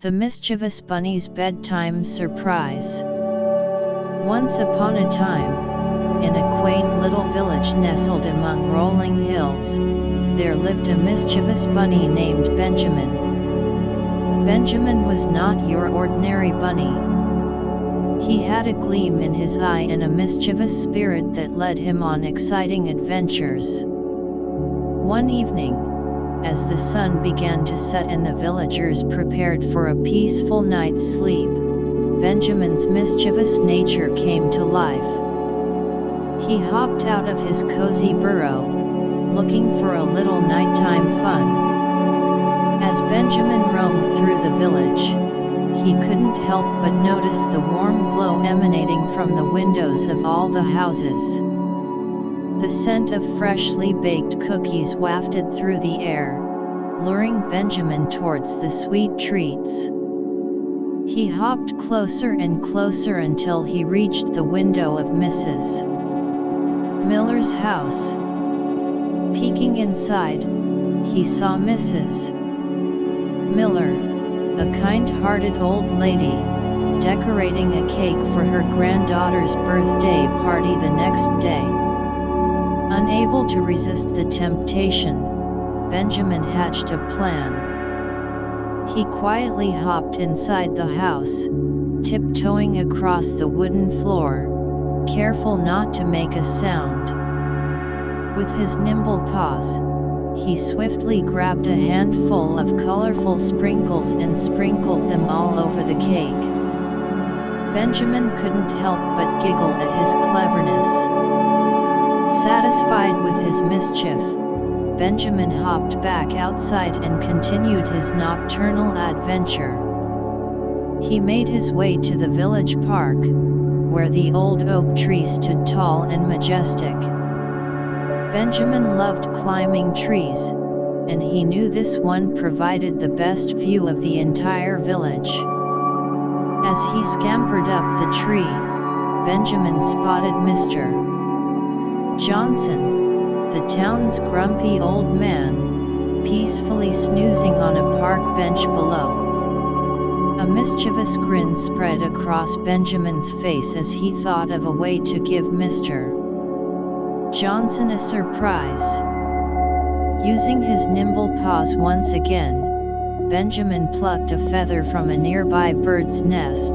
The Mischievous Bunny's Bedtime Surprise. Once upon a time, in a quaint little village nestled among rolling hills, there lived a mischievous bunny named Benjamin. Benjamin was not your ordinary bunny. He had a gleam in his eye and a mischievous spirit that led him on exciting adventures. One evening, as the sun began to set and the villagers prepared for a peaceful night's sleep, Benjamin's mischievous nature came to life. He hopped out of his cozy burrow, looking for a little nighttime fun. As Benjamin roamed through the village, he couldn't help but notice the warm glow emanating from the windows of all the houses. The scent of freshly baked cookies wafted through the air, luring Benjamin towards the sweet treats. He hopped closer and closer until he reached the window of Mrs. Miller's house. Peeking inside, he saw Mrs. Miller, a kind-hearted old lady, decorating a cake for her granddaughter's birthday party the next day. Unable to resist the temptation, Benjamin hatched a plan. He quietly hopped inside the house, tiptoeing across the wooden floor, careful not to make a sound. With his nimble paws, he swiftly grabbed a handful of colorful sprinkles and sprinkled them all over the cake. Benjamin couldn't help but giggle at his cleverness. Satisfied with his mischief, Benjamin hopped back outside and continued his nocturnal adventure. He made his way to the village park, where the old oak tree stood tall and majestic. Benjamin loved climbing trees, and he knew this one provided the best view of the entire village. As he scampered up the tree, Benjamin spotted Mr. Johnson, the town's grumpy old man, peacefully snoozing on a park bench below. A mischievous grin spread across Benjamin's face as he thought of a way to give Mr. Johnson a surprise. Using his nimble paws once again, Benjamin plucked a feather from a nearby bird's nest.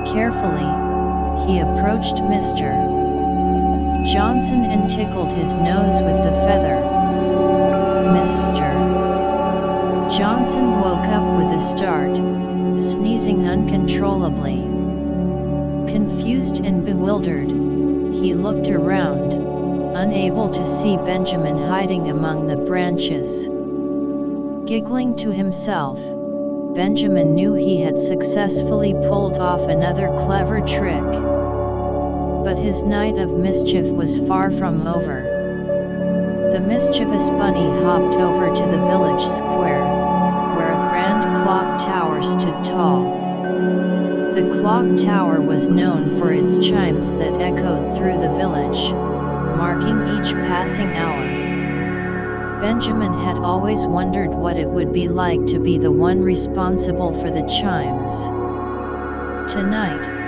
Carefully, he approached Mr. Johnson and tickled his nose with the feather. Mr. Johnson woke up with a start, sneezing uncontrollably. Confused and bewildered, he looked around, unable to see Benjamin hiding among the branches. Giggling to himself, Benjamin knew he had successfully pulled off another clever trick. But his night of mischief was far from over. The mischievous bunny hopped over to the village square, where a grand clock tower stood tall. The clock tower was known for its chimes that echoed through the village, marking each passing hour. Benjamin had always wondered what it would be like to be the one responsible for the chimes. Tonight,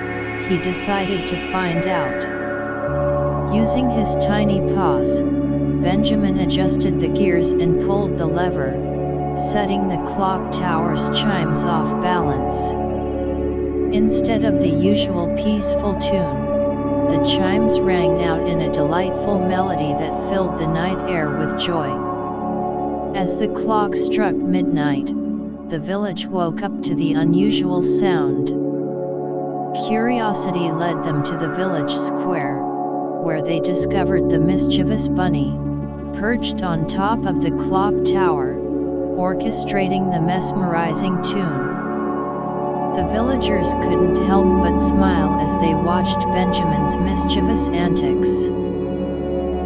he decided to find out. Using his tiny paws, Benjamin adjusted the gears and pulled the lever, setting the clock tower's chimes off balance. Instead of the usual peaceful tune, the chimes rang out in a delightful melody that filled the night air with joy. As the clock struck midnight, the village woke up to the unusual sound. Curiosity led them to the village square, where they discovered the mischievous bunny, perched on top of the clock tower, orchestrating the mesmerizing tune. The villagers couldn't help but smile as they watched Benjamin's mischievous antics.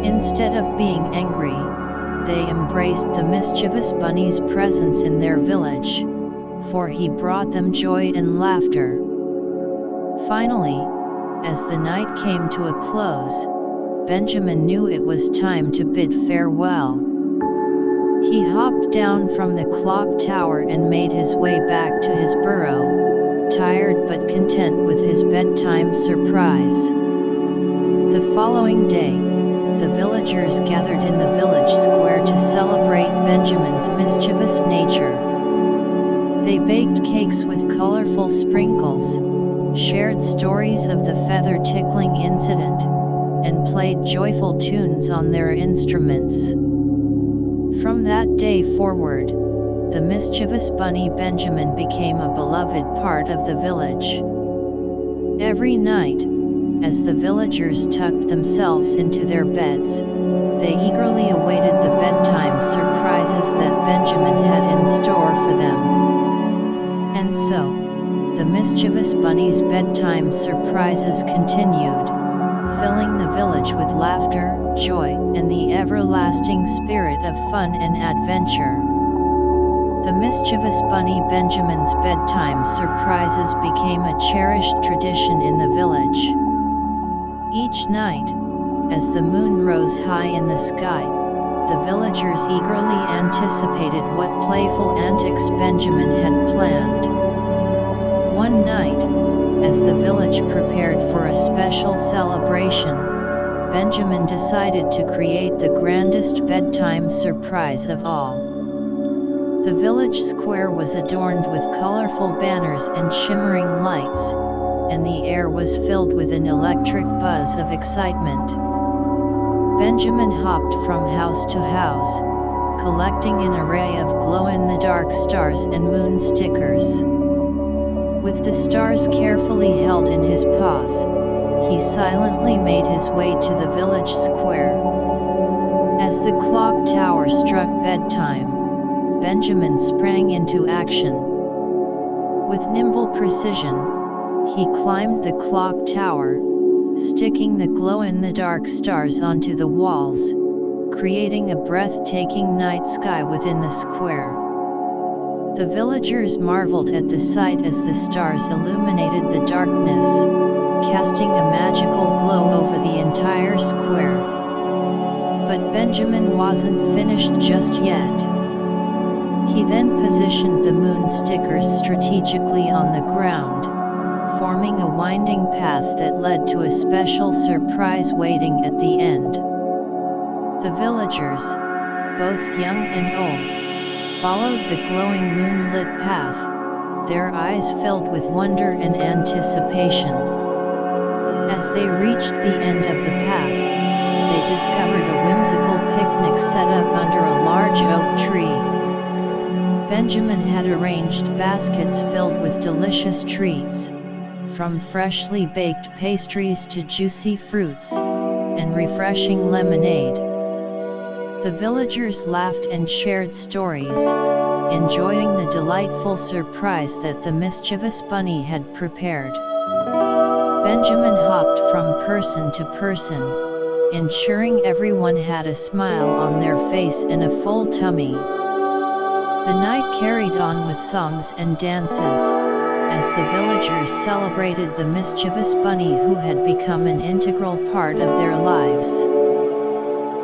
Instead of being angry, they embraced the mischievous bunny's presence in their village, for he brought them joy and laughter. Finally, as the night came to a close, Benjamin knew it was time to bid farewell. He hopped down from the clock tower and made his way back to his burrow, tired but content with his bedtime surprise. The following day, the villagers gathered in the village square to celebrate Benjamin's mischievous nature. They baked cakes with colorful sprinkles, shared stories of the feather-tickling incident, and played joyful tunes on their instruments. From that day forward, the mischievous bunny Benjamin became a beloved part of the village. Every night, as the villagers tucked themselves into their beds, they eagerly awaited the bedtime surprises that Benjamin had in store for them. And so, the mischievous bunny's bedtime surprises continued, filling the village with laughter, joy, and the everlasting spirit of fun and adventure. The mischievous bunny Benjamin's bedtime surprises became a cherished tradition in the village. Each night, as the moon rose high in the sky, the villagers eagerly anticipated what playful antics Benjamin had planned. One night, as the village prepared for a special celebration, Benjamin decided to create the grandest bedtime surprise of all. The village square was adorned with colorful banners and shimmering lights, and the air was filled with an electric buzz of excitement. Benjamin hopped from house to house, collecting an array of glow-in-the-dark stars and moon stickers. With the stars carefully held in his paws, he silently made his way to the village square. As the clock tower struck bedtime, Benjamin sprang into action. With nimble precision, he climbed the clock tower, sticking the glow-in-the-dark stars onto the walls, creating a breathtaking night sky within the square. The villagers marveled at the sight as the stars illuminated the darkness, casting a magical glow over the entire square. But Benjamin wasn't finished just yet. He then positioned the moon stickers strategically on the ground, forming a winding path that led to a special surprise waiting at the end. The villagers, both young and old, followed the glowing moonlit path, their eyes filled with wonder and anticipation. As they reached the end of the path, they discovered a whimsical picnic set up under a large oak tree. Benjamin had arranged baskets filled with delicious treats, from freshly baked pastries to juicy fruits, and refreshing lemonade. The villagers laughed and shared stories, enjoying the delightful surprise that the mischievous bunny had prepared. Benjamin hopped from person to person, ensuring everyone had a smile on their face and a full tummy. The night carried on with songs and dances, as the villagers celebrated the mischievous bunny who had become an integral part of their lives.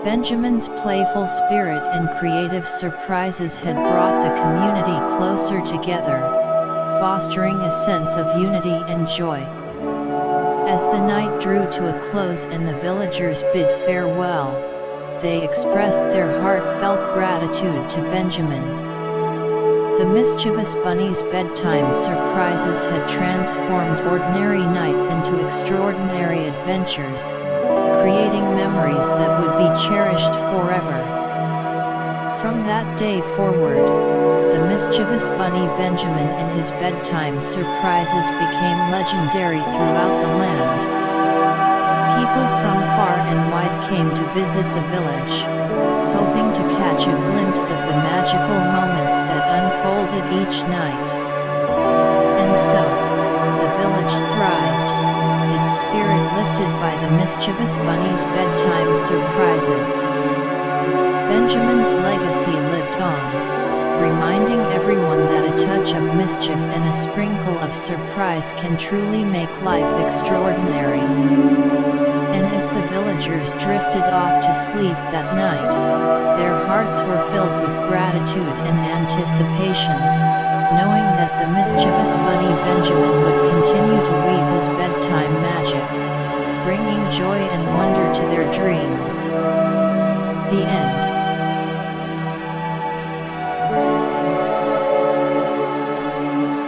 Benjamin's playful spirit and creative surprises had brought the community closer together, fostering a sense of unity and joy. As the night drew to a close and the villagers bid farewell, they expressed their heartfelt gratitude to Benjamin. The mischievous bunny's bedtime surprises had transformed ordinary nights into extraordinary adventures, creating memories that would be cherished forever. From that day forward, the mischievous bunny Benjamin and his bedtime surprises became legendary throughout the land. People from far and wide came to visit the village, hoping to catch a glimpse of the magical moments that unfolded each night. And so, the village thrived, its spirit lifted by the mischievous bunny's bedtime surprises. Benjamin's legacy lived on, reminding everyone that a touch of mischief and a sprinkle of surprise can truly make life extraordinary. And as the villagers drifted off to sleep that night, their hearts were filled with gratitude and anticipation, knowing that the mischievous bunny Benjamin would continue to weave his bedtime magic, bringing joy and wonder to their dreams. The end.